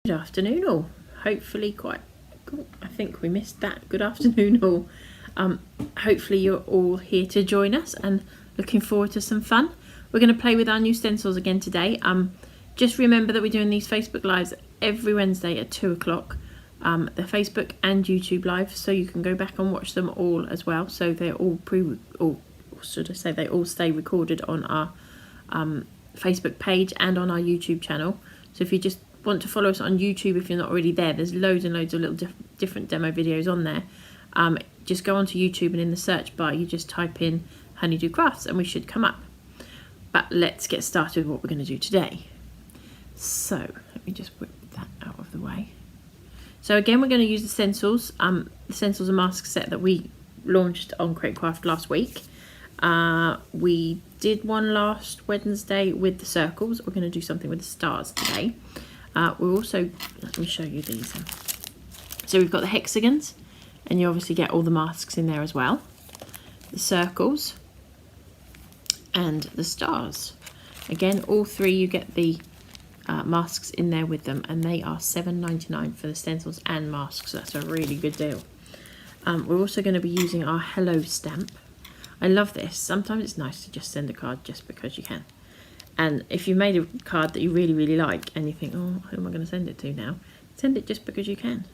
Good afternoon all. Hopefully quite cool. I think we missed that. Good afternoon all. Hopefully you're all here to join us and looking forward to some fun. We're going to play with our new stencils again today. Just remember that we're doing these Facebook Lives every Wednesday at 2 o'clock. They're Facebook and YouTube Live, so you can go back and watch them all as well. So they're all they all stay recorded on our Facebook page and on our YouTube channel. So if you just want to follow us on YouTube, if you're not already there, there's loads and loads of little different demo videos on there. Just go onto YouTube and in the search bar you just type in Honeydew Crafts and we should come up. But let's get started with what we're going to do today. So let me just whip that out of the way. So again, we're going to use the stencils. The stencils and masks set that we launched on Create Craft last week. We did one last Wednesday with the circles. We're going to do something with the stars today. We're also, let me show you these. So we've got the hexagons, and you obviously get all the masks in there as well. The circles and the stars. Again, all three you get the masks in there with them, and they are $7.99 for the stencils and masks. So that's a really good deal. We're also going to be using our Hello stamp. I love this. Sometimes it's nice to just send a card just because you can. And if you made a card that you really, really like and you think, oh, who am I going to send it to now? Send it just because you can.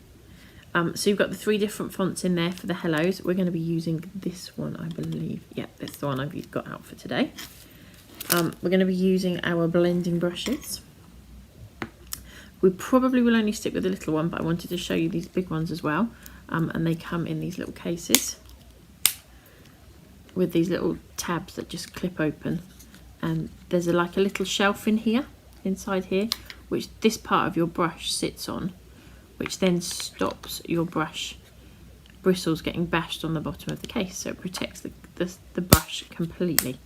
So you've got the 3 different fonts in there for the hellos. We're going to be using this one, I believe. Yeah, that's the one I've got out for today. We're going to be using our blending brushes. We probably will only stick with the little one, but I wanted to show you these big ones as well. And they come in these little cases with these little tabs that just clip open. And there's like a little shelf in here, inside here, which this part of your brush sits on, which then stops your brush bristles getting bashed on the bottom of the case. So it protects the brush completely.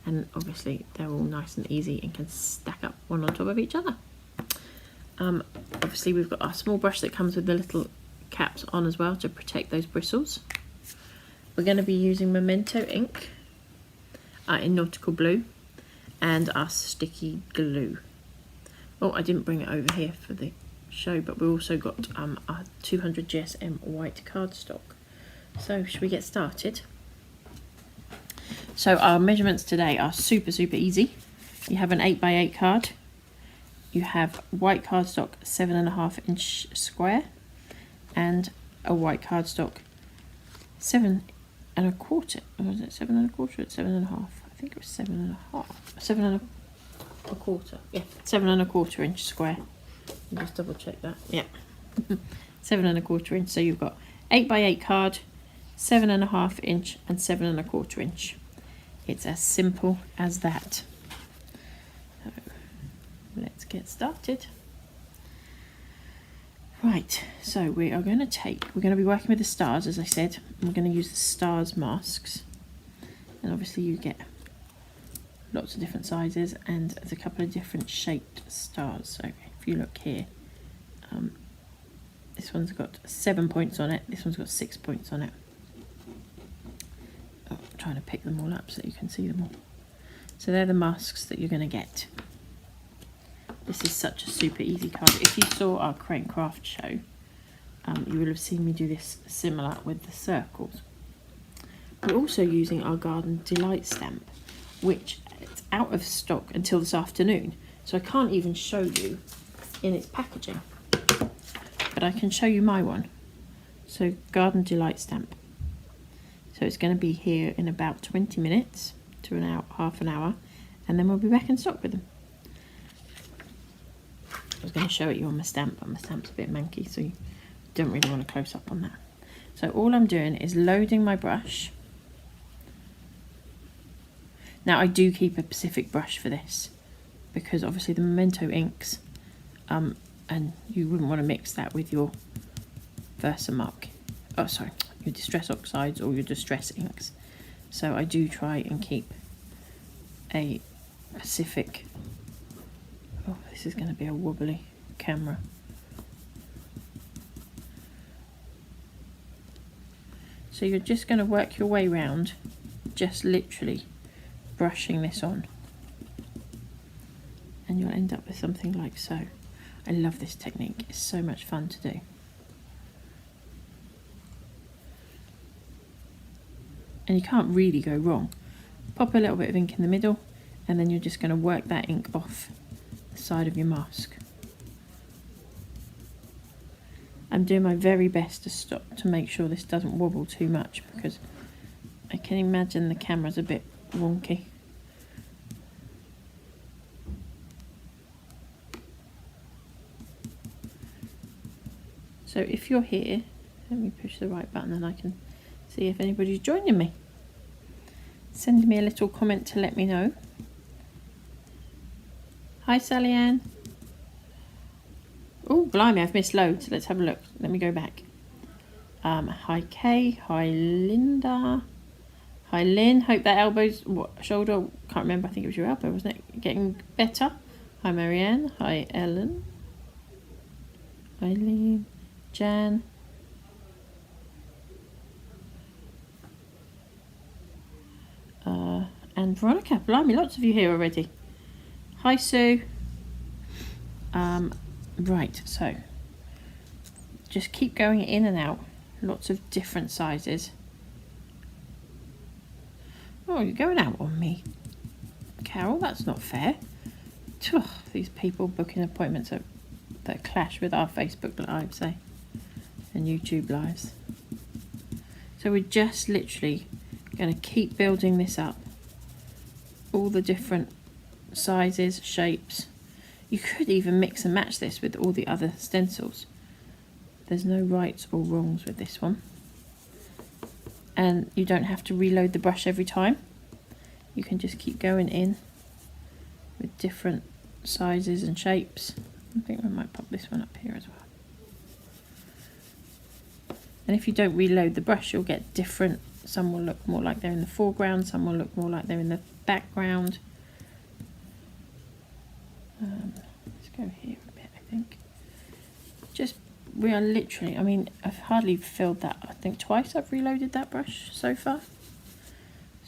And obviously they're all nice and easy and can stack up one on top of each other. Obviously we've got our small brush that comes with the little caps on as well to protect those bristles. We're going to be using Memento ink in Nautical Blue and our sticky glue. Oh, I didn't bring it over here for the show, but we also got our 200 GSM white cardstock. So should we get started? So our measurements today are super easy. You have an 8x8 card. You have white cardstock 7.5 inch square and a white cardstock 7.25. Or was it 7.25? It's 7.5. I think it was 7.5. 7.25. Yeah, 7.25 inch square. I'll just double check that. Yeah, 7.25 inch. So you've got 8x8 card, 7.5 inch, and 7.25 inch. It's as simple as that. So let's get started. Right, so we're going to be working with the stars, as I said. We're going to use the stars masks. And obviously you get lots of different sizes and there's a couple of different shaped stars. So if you look here, this one's got 7 points on it. This one's got 6 points on it. Oh, I'm trying to pick them all up so you can see them all. So they're the masks that you're going to get. This is such a super easy card. If you saw our Create Craft show, you will have seen me do this similar with the circles. We're also using our Garden Delight stamp, which it's out of stock until this afternoon. So I can't even show you in its packaging, but I can show you my one. So Garden Delight stamp. So it's going to be here in about 20 minutes to an hour, half an hour, and then we'll be back in stock with them. I was going to show it you on my stamp, but my stamp's a bit manky, so you don't really want to close up on that. So all I'm doing is loading my brush. Now I do keep a Pacific brush for this, because obviously the Memento inks, and you wouldn't want to mix that with your Versamark, your Distress Oxides or your Distress inks. So I do try and keep a Pacific. Oh, this is going to be a wobbly camera. So you're just going to work your way round, just literally brushing this on. And you'll end up with something like so. I love this technique. It's so much fun to do. And you can't really go wrong. Pop a little bit of ink in the middle, and then you're just going to work that ink off the side of your mask. I'm doing my very best to make sure this doesn't wobble too much, because I can imagine the camera's a bit wonky. So if you're here, let me push the right button and I can see if anybody's joining me. Send me a little comment to let me know. Hi Sally Ann. Oh blimey, I've missed loads. Let's have a look. Let me go back. Hi Kay, hi Linda, hi Lynn. Hope that shoulder, can't remember, I think it was your elbow, wasn't it? Getting better. Hi Marianne, hi Ellen, Eileen, Jan. And Veronica, blimey, lots of you here already. Hi Sue. Right, so just keep going in and out, lots of different sizes. Oh, you're going out on me, Carol, that's not fair. Ugh, these people booking appointments that clash with our Facebook lives, eh? And YouTube lives. So we're just literally going to keep building this up. All the different sizes, shapes. You could even mix and match this with all the other stencils. There's no rights or wrongs with this one. And you don't have to reload the brush every time. You can just keep going in with different sizes and shapes. I think we might pop this one up here as well. And if you don't reload the brush, you'll get different. Some will look more like they're in the foreground, some will look more like they're in the background. Let's go here a bit, I think. We are literally, I mean, I've hardly filled that. I think twice I've reloaded that brush so far.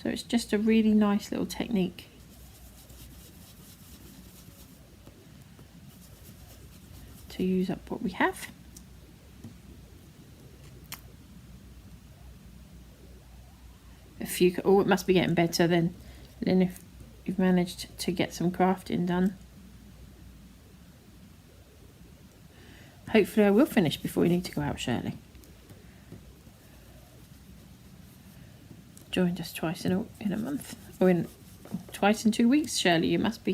So it's just a really nice little technique. To use up what we have. Oh, it must be getting better then, Lynn, if you've managed to get some crafting done. Hopefully I will finish before we need to go out, Shirley. Joined us twice in a month, or twice in 2 weeks, Shirley. We must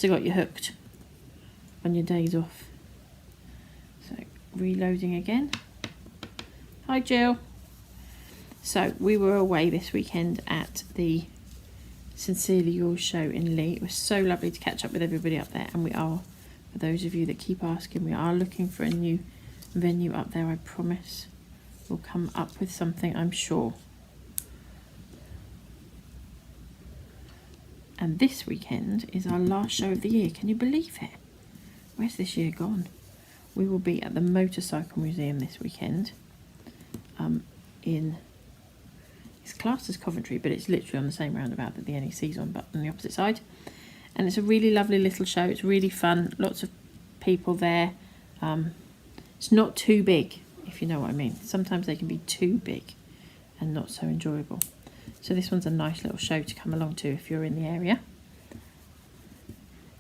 have got you hooked on your days off. So reloading again. Hi Jill. So we were away this weekend at the Sincerely Yours show in Lee. It was so lovely to catch up with everybody up there, and we are, for those of you that keep asking, we are looking for a new venue up there. I promise we'll come up with something, I'm sure. And this weekend is our last show of the year. Can you believe it? Where's this year gone? We will be at the Motorcycle Museum this weekend. It's classed as Coventry, but it's literally on the same roundabout that the NEC's on, but on the opposite side. And it's a really lovely little show. It's really fun. Lots of people there. It's not too big, if you know what I mean. Sometimes they can be too big and not so enjoyable. So this one's a nice little show to come along to if you're in the area.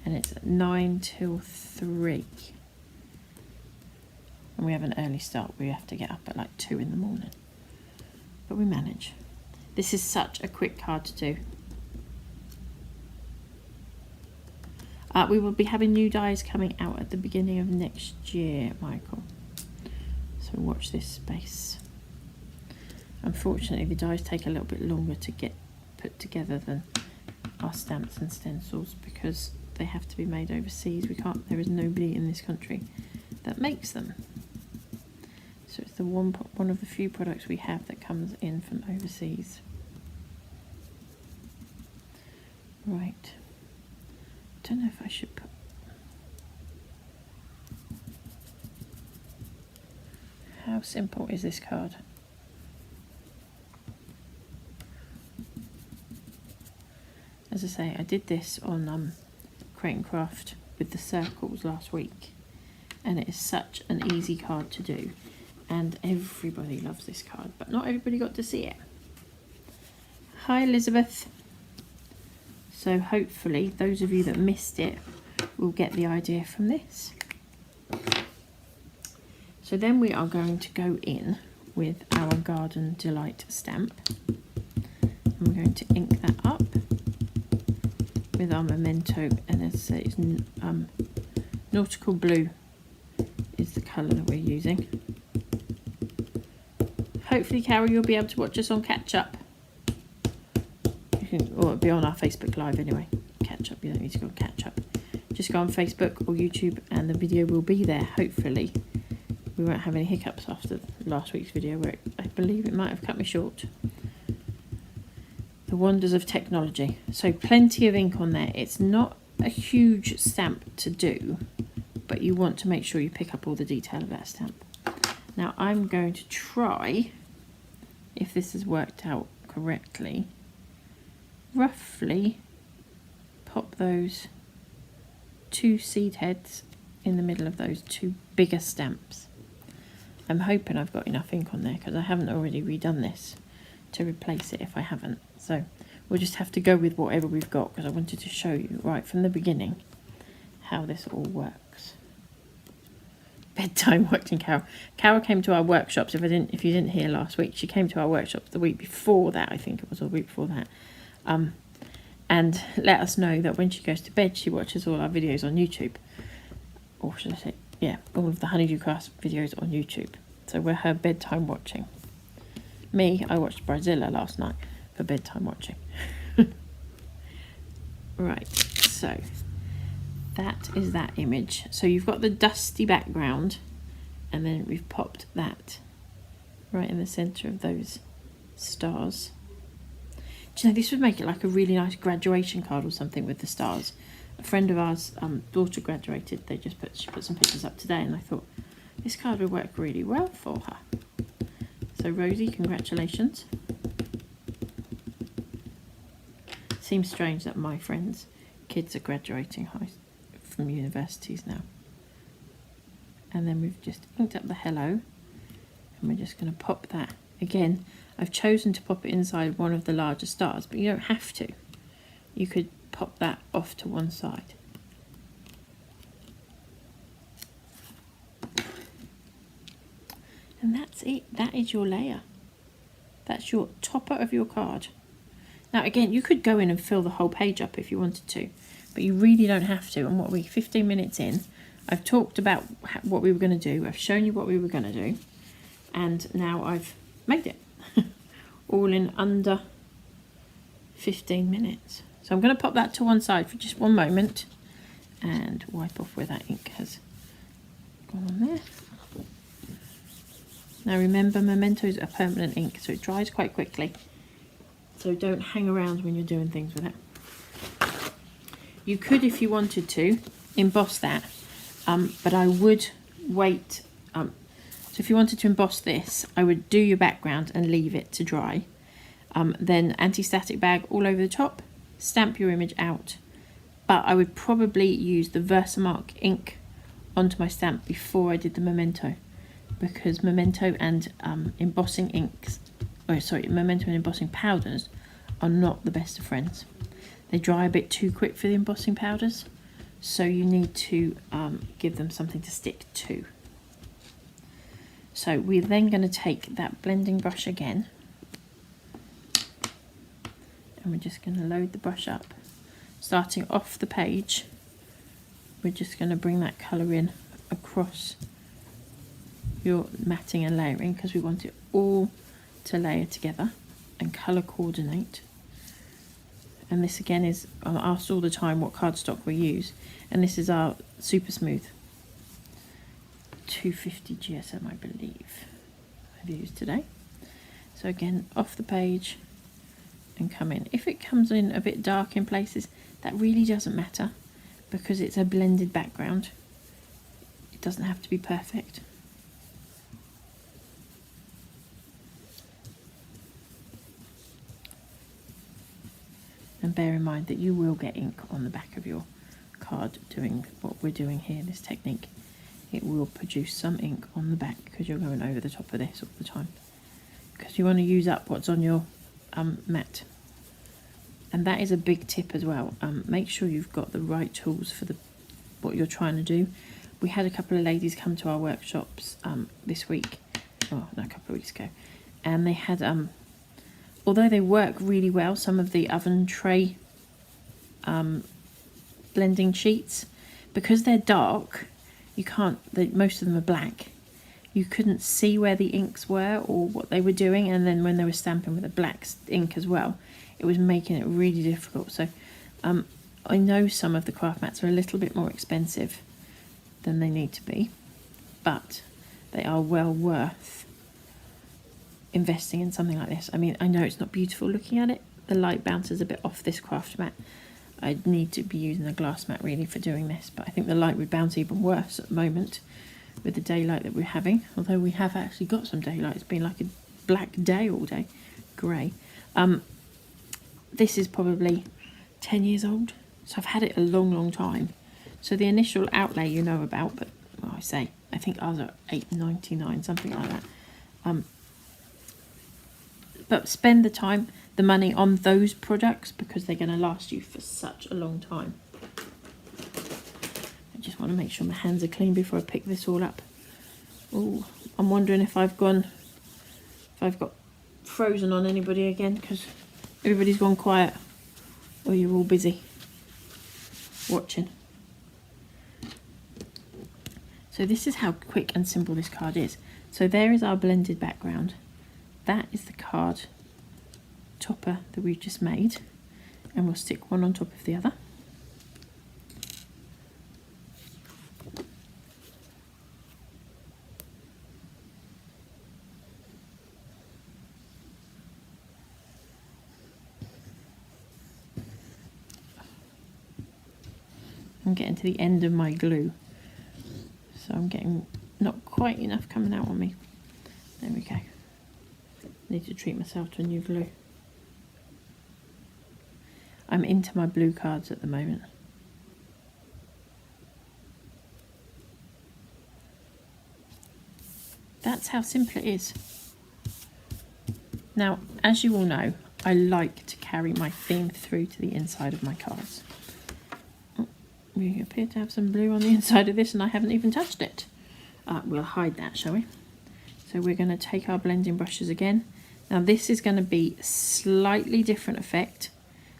And it's 9 till 3. And we have an early start. We have to get up at like 2 in the morning. But we manage. This is such a quick card to do. We will be having new dies coming out at the beginning of next year, Michael. So watch this space. Unfortunately, the dies take a little bit longer to get put together than our stamps and stencils because they have to be made overseas. There is nobody in this country that makes them. So it's the one of the few products we have that comes in from overseas. Right. Don't know if I should put... How simple is this card? As I say, I did this on Create and Craft with the circles last week, and it is such an easy card to do, and everybody loves this card, but not everybody got to see it. Hi Elizabeth. So hopefully those of you that missed it will get the idea from this. So then we are going to go in with our Garden Delight stamp, and we're going to ink that up with our Memento, and as I say, it's nautical blue is the colour that we're using. Hopefully, Carol, you'll be able to watch us on catch up. Or it'll be on our Facebook Live anyway. Catch up, you don't need to go on catch up. Just go on Facebook or YouTube and the video will be there, hopefully. We won't have any hiccups after last week's video where I believe it might have cut me short. The wonders of technology. So plenty of ink on there. It's not a huge stamp to do, but you want to make sure you pick up all the detail of that stamp. Now I'm going to try, if this has worked out correctly, roughly pop those 2 seed heads in the middle of those 2 bigger stamps. I'm hoping I've got enough ink on there because I haven't already redone this to replace it if I haven't. So we'll just have to go with whatever we've got because I wanted to show you right from the beginning how this all works. Bedtime watching Carol. Carol came to our workshops. If you didn't hear last week, she came to our workshops the week before that, I think it was, or the week before that. And let us know that when she goes to bed, she watches all our videos on YouTube. Or should I say, yeah, all of the Honeydew Craft videos on YouTube. So we're her bedtime watching. Me, I watched Brazilla last night for bedtime watching. Right, so that is that image. So you've got the dusty background, and then we've popped that right in the centre of those stars. Do you know, this would make it like a really nice graduation card or something with the stars. A friend of ours' daughter graduated. She put some pictures up today, and I thought this card would work really well for her. So Rosie, congratulations. Seems strange that my friends' kids are graduating from universities now. And then we've just inked up the hello, and we're just going to pop that. Again, I've chosen to pop it inside one of the larger stars, but you don't have to. You could pop that off to one side. And that's it. That is your layer. That's your topper of your card. Now again, you could go in and fill the whole page up if you wanted to, but you really don't have to. And what we're 15 minutes in, I've talked about what we were going to do. I've shown you what we were going to do, and now I've made it all in under 15 minutes. So I'm going to pop that to one side for just one moment and wipe off where that ink has gone on there. Now remember, Memento's a permanent ink, so it dries quite quickly. So don't hang around when you're doing things with it. You could, if you wanted to, emboss that, but I would wait. So if you wanted to emboss this, I would do your background and leave it to dry. Then anti-static bag all over the top, stamp your image out. But I would probably use the Versamark ink onto my stamp before I did the Memento, because Memento and embossing inks, Memento and embossing powders are not the best of friends. They dry a bit too quick for the embossing powders, so you need to give them something to stick to. So we're then going to take that blending brush again, and we're just going to load the brush up. Starting off the page, we're just going to bring that colour in across your matting and layering, because we want it all to layer together and colour coordinate. And this again is, I'm asked all the time what cardstock we use, and this is our super smooth 250 GSM, I believe I've used today. So again, off the page and come in. If it comes in a bit dark in places, that really doesn't matter, because it's a blended background. It doesn't have to be perfect. And bear in mind that you will get ink on the back of your card doing what we're doing here, this technique, it will produce some ink on the back because you're going over the top of this all the time. Because you want to use up what's on your mat. And that is a big tip as well. Make sure you've got the right tools for what you're trying to do. We had a couple of ladies come to our workshops this week, oh no, a couple of weeks ago, and they had, although they work really well, some of the oven tray blending sheets, because they're dark, you can't, most of them are black, you couldn't see where the inks were or what they were doing, and then when they were stamping with a black ink as well, it was making it really difficult. So I know some of the craft mats are a little bit more expensive than they need to be, but they are well worth investing in something like this. I mean, I know it's not beautiful looking at it, the light bounces a bit off this craft mat. I'd need to be using a glass mat really for doing this, but I think the light would bounce even worse at the moment with the daylight that we're having, although we have actually got some daylight. It's been like a black day all day, grey. This is probably 10 years old, so I've had it a long time. So the initial outlay you know about, but well, I think ours are $8.99, something like that. But spend the time, the money on those products because they're going to last you for such a long time. I just want to make sure my hands are clean before I pick this all up. Oh, I'm wondering if I've got frozen on anybody again because everybody's gone quiet, or you're all busy watching. So this is how quick and simple this card is. So there is our blended background. That is the card topper that we've just made, and we'll stick one on top of the other. I'm getting to the end of my glue, so I'm getting not quite enough coming out on me. There we go. Need to treat myself to a new glue. I'm into my blue cards at the moment. That's how simple it is. Now, as you all know, I like to carry my theme through to the inside of my cards. Oh, we appear to have some blue on the inside of this and I haven't even touched it. We'll hide that, shall we? So we're going to take our blending brushes again. Now this is going to be slightly different effect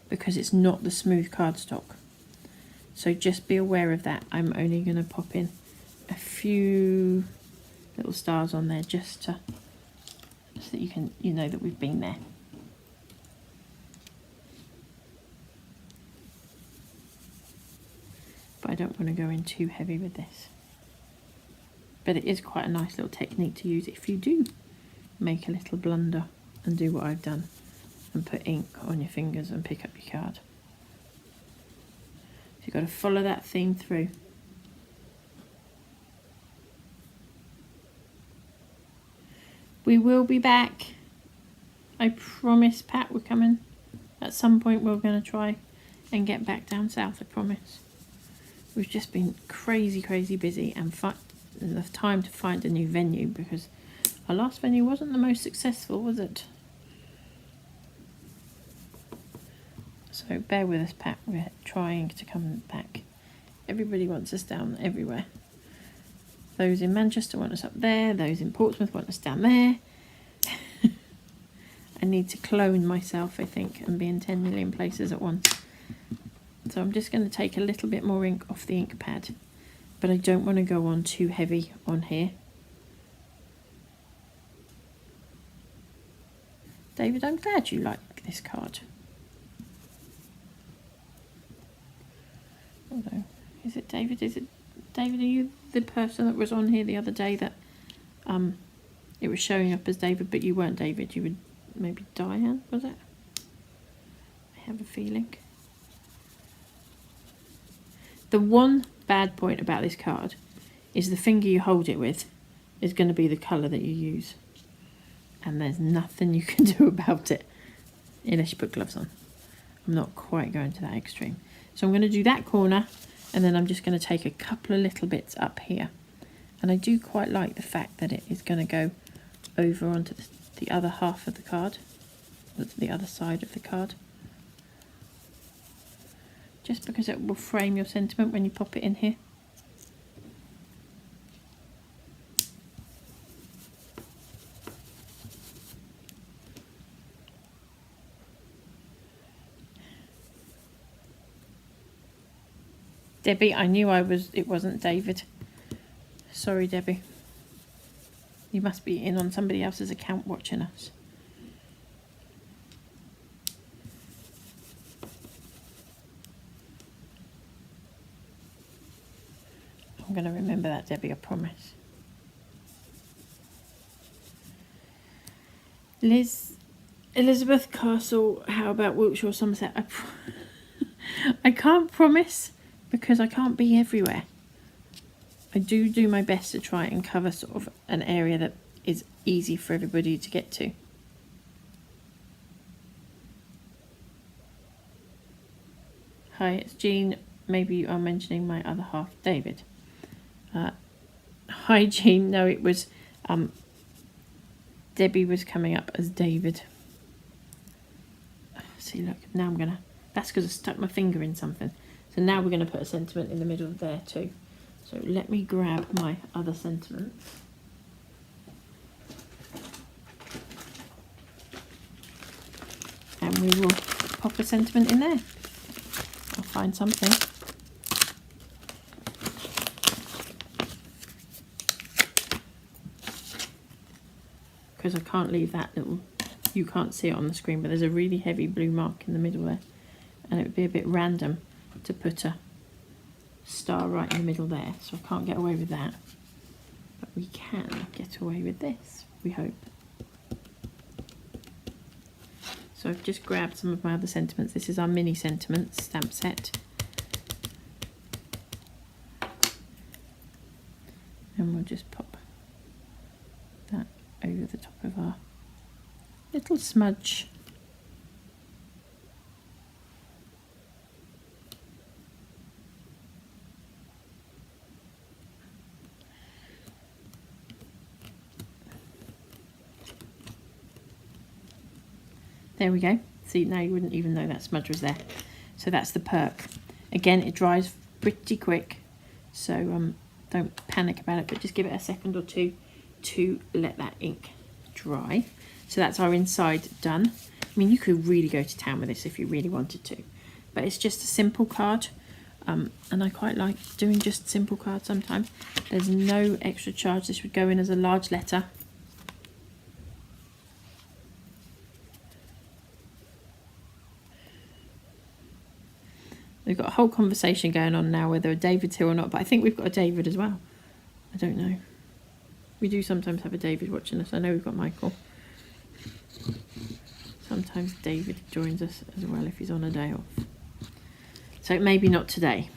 because it's not the smooth cardstock. So just be aware of that. I'm only going to pop in a few little stars on there just so that you know that we've been there. But I don't want to go in too heavy with this. But it is quite a nice little technique to use if you do make a little blunder and do what I've done and put ink on your fingers and pick up your card. So you've got to follow that theme through. We will be back. I promise, Pat, we're coming. At some point we're going to try and get back down south, I promise. We've just been crazy busy and enough time to find a new venue because our last venue wasn't the most successful, was it? So bear with us, Pat, we're trying to come back. Everybody wants us down everywhere. Those in Manchester want us up there, those in Portsmouth want us down there. I need to clone myself, I think, and be in 10 million places at once. So I'm just going to take a little bit more ink off the ink pad, but I don't want to go on too heavy on here. David, I'm glad you like this card. Although, is it David? Are you the person that was on here the other day that it was showing up as David, but you weren't David, you were maybe Diane, was it? I have a feeling. The one bad point about this card is the finger you hold it with is going to be the colour that you use. And there's nothing you can do about it unless you put gloves on. I'm not quite going to that extreme. So I'm going to do that corner And then I'm just going to take a couple of little bits up here. And I do quite like the fact that it is going to go over onto the other half of the card, the other side of the card. Just because it will frame your sentiment when you pop it in here. Debbie, I knew it wasn't David. Sorry, Debbie. You must be in on somebody else's account watching us. I'm going to remember that, Debbie, I promise. Elizabeth Castle, how about Wiltshire or Somerset? I can't promise because I can't be everywhere. I do my best to try and cover sort of an area that is easy for everybody to get to. Hi, it's Jean. Maybe you are mentioning my other half, David. Hi, Jean. No, it was Debbie was coming up as David. See, look, now that's because I stuck my finger in something. So now we're going to put a sentiment in the middle there too. So let me grab my other sentiments. And we will pop a sentiment in there. I'll find something. Because I can't leave that little, you can't see it on the screen, but there's a really heavy blue mark in the middle there. And it would be a bit random to put a star right in the middle there, so I can't get away with that. But we can get away with this, we hope. So I've just grabbed some of my other sentiments. This is our mini sentiments stamp set. And we'll just pop that over the top of our little smudge. There we go. See, now you wouldn't even know that smudge was there. So that's the perk. Again, it dries pretty quick, so don't panic about it, but just give it a second or two to let that ink dry. So that's our inside done. I mean, you could really go to town with this if you really wanted to, but it's just a simple card, and I quite like doing just simple cards sometimes. There's no extra charge. This would go in as a large letter. We've got a whole conversation going on now whether a David's here or not, but I think we've got a David as well. I don't know. We do sometimes have a David watching us. I know we've got Michael. Sometimes David joins us as well if he's on a day off. So maybe not today.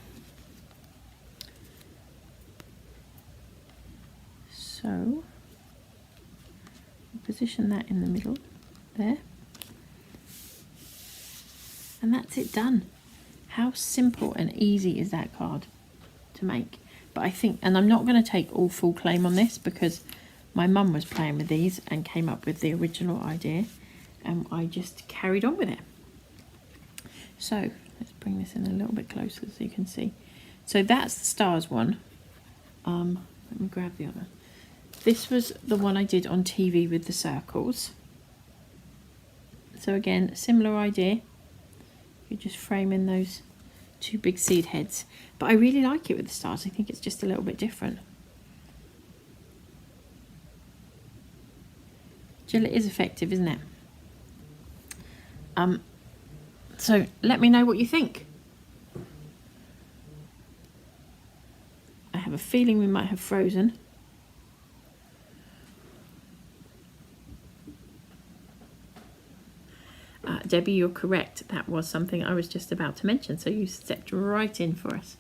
So, position that in the middle there. And that's it done. How simple and easy is that card to make? But I think, and I'm not going to take all full claim on this because my mum was playing with these and came up with the original idea, and I just carried on with it. So let's bring this in a little bit closer so you can see. So that's the stars one. Let me grab the other. This was the one I did on TV with the circles. So again, similar idea. You just frame in those two big seed heads. But I really like it with the stars. I think it's just a little bit different. Jill, it is effective, isn't it? So let me know what you think. I have a feeling we might have frozen. Debbie, you're correct. That was something I was just about to mention. So you stepped right in for us.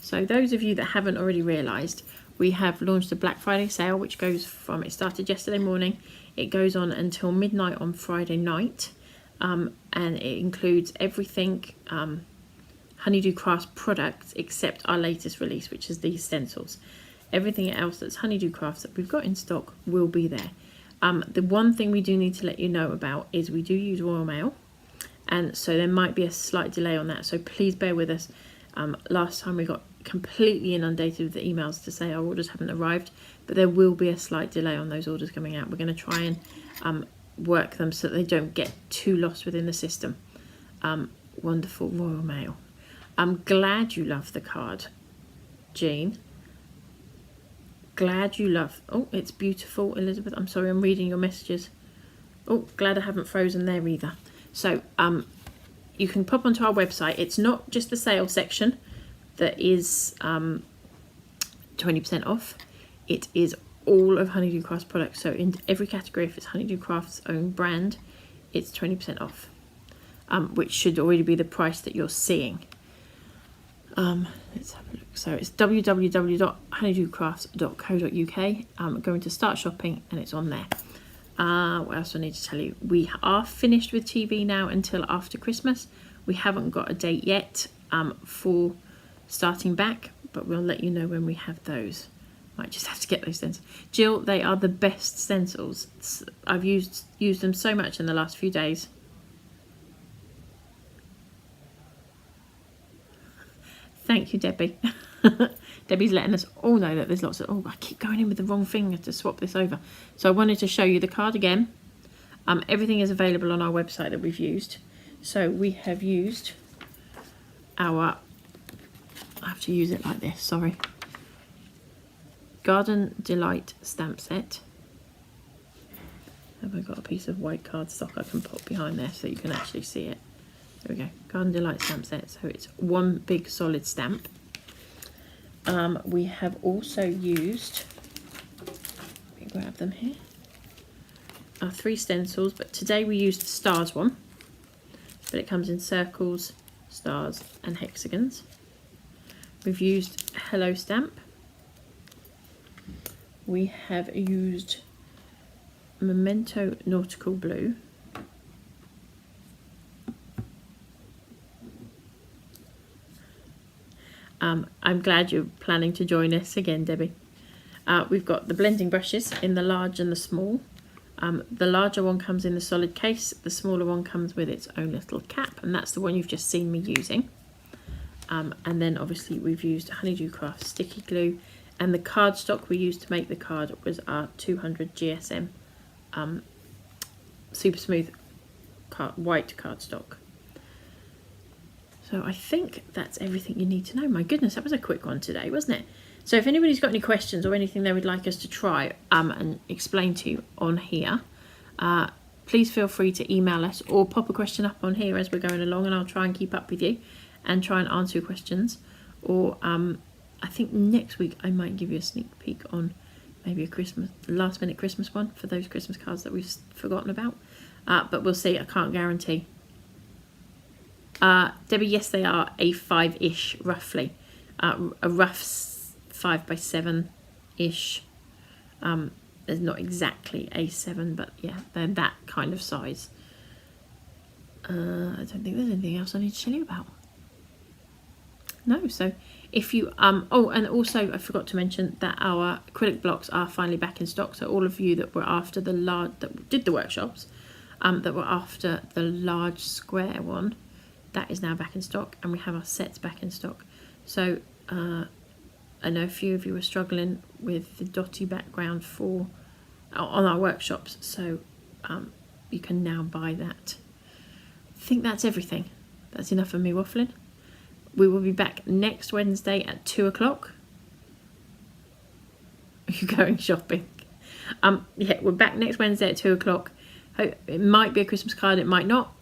So those of you that haven't already realised, we have launched a Black Friday sale, which goes from, it started yesterday morning. It goes on until midnight on Friday night. And it includes everything, Honeydew Crafts products except our latest release, which is these stencils. Everything else that's Honeydew Crafts that we've got in stock will be there. The one thing we do need to let you know about is we do use Royal Mail, and so there might be a slight delay on that, so please bear with us. Last time we got completely inundated with the emails to say our orders haven't arrived, but there will be a slight delay on those orders coming out. We're going to try and work them so that they don't get too lost within the system. Wonderful Royal Mail. I'm glad you love the card, Jean. Glad you love... Oh, it's beautiful, Elizabeth. I'm sorry, I'm reading your messages. Oh, glad I haven't frozen there either. So you can pop onto our website. It's not just the sale section that is 20% off. It is all of Honeydew Crafts products. So in every category, if it's Honeydew Crafts' own brand, it's 20% off, which should already be the price that you're seeing. Let's have a look. So it's www.honeydewcrafts.co.uk. Going to start shopping and it's on there. What else do I need to tell you? We are finished with TV now until after Christmas. We haven't got a date yet for starting back, but we'll let you know when we have those. Might just have to get those stencils. Jill, they are the best stencils. I've used them so much in the last few days. Thank you, Debbie. Debbie's letting us all know that there's lots of... Oh, I keep going in with the wrong finger to swap this over. So I wanted to show you the card again. Everything is available on our website that we've used. So we have used our... I have to use it like this, sorry. Garden Delight stamp set. Have I got a piece of white cardstock I can pop behind there so you can actually see it? There we go, Garden Delight stamp set. So it's one big solid stamp. We have also used, let me grab them here, our 3 stencils, but today we used the stars one, but it comes in circles, stars and hexagons. We've used Hello stamp. We have used Memento Nautical Blue. I'm glad you're planning to join us again, Debbie. We've got the blending brushes in the large and the small. The larger one comes in the solid case, the smaller one comes with its own little cap, and that's the one you've just seen me using. And then obviously we've used Honeydew Crafts sticky glue, and the cardstock we used to make the card was our 200 GSM super smooth white cardstock. So I think that's everything you need to know. My goodness, that was a quick one today, wasn't it? So if anybody's got any questions or anything they would like us to try and explain to you on here, please feel free to email us or pop a question up on here as we're going along, and I'll try and keep up with you and try and answer your questions. Or I think next week I might give you a sneak peek on maybe a last minute Christmas one for those Christmas cards that we've forgotten about. But we'll see, I can't guarantee. Debbie, yes, they are a 5-ish roughly, a rough 5 by 7-ish. There's not exactly A7, but yeah, they're that kind of size. I don't think there's anything else I need to tell you about. No, so if you oh, and also I forgot to mention that our acrylic blocks are finally back in stock. So all of you that were after the large, that did the workshops, that were after the large square one, that is now back in stock, and we have our sets back in stock. So I know a few of you were struggling with the dotty background on our workshops, so you can now buy that. I think that's everything. That's enough of me waffling. We will be back next Wednesday at 2 o'clock. Are you going shopping? Yeah, we're back next Wednesday at 2 o'clock. It might be a Christmas card, it might not.